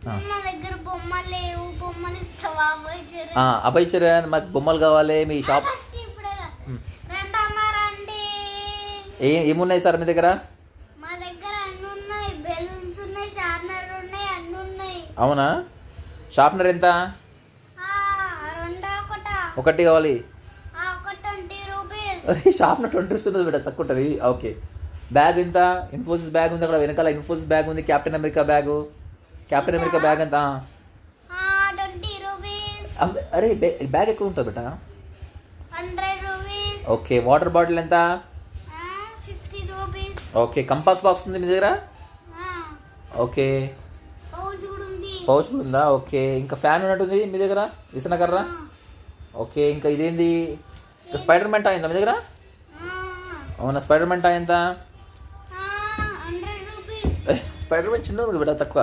మా దగ్గర బొమ్మలు లేవు, బొమ్మలు ఇస్తావా అభయచరణ్? అభయచరణ్ మాకు బొమ్మలు కావాలి మీ షాప్. రండి. ఏమున్నాయి సార్ మీ దగ్గర? మా దగ్గర అన్ని ఉన్నాయి, బెలూన్స్ ఉన్నాయి, షార్ప్నర్ ఉన్నాయి, అన్ని ఉన్నాయి. అవునా? షార్ప్నర్ ఎంత? ఒకటి కావాలి. ఒకటి 20 రూపీస్. షార్ప్నర్ 20 రూపీస్ ఉన్నది బిడ్డ, తక్కువ ఉంటుంది. ఓకే. బ్యాగ్ ఎంత? ఇన్ఫోసిస్ బ్యాగ్ ఉంది అక్కడ వెనకాల, ఇన్ఫోసిస్ బ్యాగ్ ఉంది, captain America bag. Captain America bag ఎంత? 20 రూపీస్. అరే బ్యాగ్ ఎక్కువ ఉంటుంది బిడ్డ. 100 రూపీస్. ఓకే. వాటర్ బాటిల్ ఎంత? 50 రూపీస్. ఓకే. కంపాక్స్ బాక్స్ ఉంది మీ దగ్గర? ఓకే. పౌచ్ కూడా ఉందా? ఓకే. ఇంకా ఫ్యాన్ ఉన్నట్టుంది మీ దగ్గర, విసనకర్ర. ఓకే. ఇంకా ఇదేంది? ఇంకా స్పైడర్ మ్యాన్ టాయ్ ఉందా మీ దగ్గర? అవునా? స్పైడర్ మ్యాన్ టాయ్ ఎంత? 100 రూపీస్. స్పైడర్ మ్యాన్ చిన్న ఉంది బిడ్డ, తక్కువ.